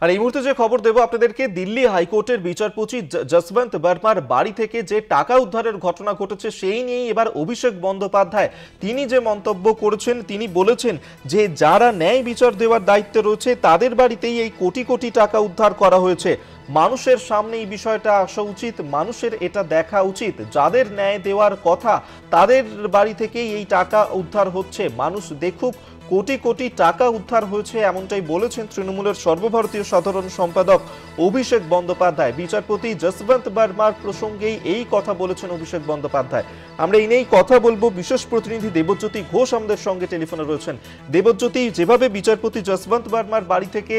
আর এই মুহূর্তে যে খবর দেব আপনাদেরকে, দিল্লি হাইকোর্টের বিচারপতি যশবন্ত বর্মার বাড়ি থেকে যে টাকা উদ্ধারের ঘটনা ঘটেছে সেই নিয়েই এবার অভিষেক বন্দ্যোপাধ্যায় তিনি যে মন্তব্য করেছেন, তিনি বলেছেন যে যারা ন্যায় বিচার দেওয়ার দায়িত্বে রয়েছে তাদের বাড়িতেই এই কোটি কোটি টাকা উদ্ধার করা হয়েছে। মানুষের সামনে এই বিষয়টা আসা উচিত, মানুষের এটা দেখা উচিত, যাদের ন্যায় দেওয়ার কথা তাদের বাড়ি থেকেই এই টাকা উদ্ধার হচ্ছে, মানুষ দেখুক কোটি কোটি টাকা উদ্ধার হয়েছে, এমনটাই বলেছেন তৃণমূলের সর্বভারতীয় সাধারণ সম্পাদক অভিষেক বন্দ্যোপাধ্যায়। বিচারপতি যশবন্ত বর্মার প্রসঙ্গেই এই কথা বলেছেন অভিষেক বন্দ্যোপাধ্যায়। আমরা এই নিয়েই কথা বলবো, বিশেষ প্রতিনিধি দেবজ্যোতি ঘোষ আমাদের সঙ্গে টেলিফোনে রয়েছেন। দেবজ্যোতি, যেভাবে বিচারপতি যশবন্ত বর্মার বাড়ি থেকে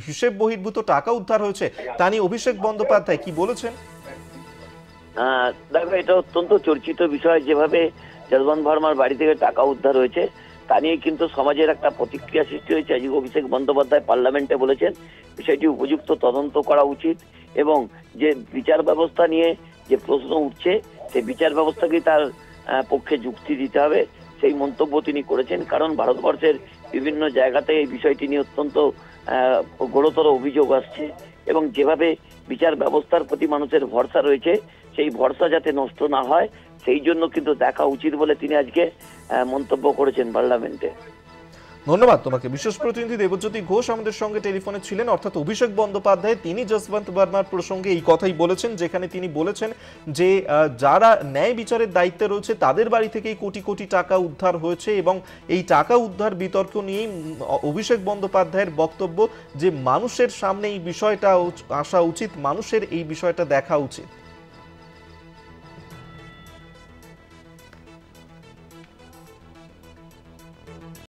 হিসেব বহির্ভূত টাকা উদ্ধার হয়েছে তা নিয়ে অভিষেক বন্দ্যোপাধ্যায় কি বলেছেন? দেখো, এটা অত্যন্ত চর্চিত বিষয়। যেভাবে যশবন্ত বর্মার বাড়ি থেকে টাকা উদ্ধার হয়েছে তা নিয়ে কিন্তু সমাজের একটা প্রতিক্রিয়া সৃষ্টি হয়েছে। আজকে অভিষেক বন্দ্যোপাধ্যায় পার্লামেন্টে বলেছেন বিষয়টি উপযুক্ত তদন্ত করা উচিত এবং যে বিচার ব্যবস্থা নিয়ে যে প্রশ্ন উঠছে সেই বিচার ব্যবস্থাকে তার পক্ষে যুক্তি দিতে হবে, সেই মন্তব্য তিনি করেছেন। কারণ ভারতবর্ষের বিভিন্ন জায়গাতে এই বিষয়টি নিয়ে অত্যন্ত গুরুতর অভিযোগ আসছে এবং যেভাবে বিচার ব্যবস্থার প্রতি মানুষের ভরসা রয়েছে সেই ভরসা যাতে নষ্ট না হয় সেই জন্য কিন্তু দেখা উচিত বলে তিনি আজকে মন্তব্য করেছেন পার্লামেন্টে। ধন্যবাদ তোমাকে। বিশেষ প্রতিনিধি দেবজ্যোতি ঘোষ আমাদের সঙ্গে টেলিফোনে ছিলেন। অর্থাৎ অভিষেক বন্দ্যোপাধ্যায় তিনি যশবন্ত বর্মার প্রসঙ্গে এই কথাই বলেছেন, যেখানে তিনি বলেছেন যে যারা ন্যায় বিচারের দায়িত্বে রয়েছে তাদের বাড়ি থেকেই কোটি কোটি টাকা উদ্ধার হয়েছে এবং এই টাকা উদ্ধার বিতর্ক নিয়েই অভিষেক বন্দ্যোপাধ্যায়ের বক্তব্য যে মানুষের সামনে এই বিষয়টা আসা উচিত, মানুষের এই বিষয়টা দেখা উচিত।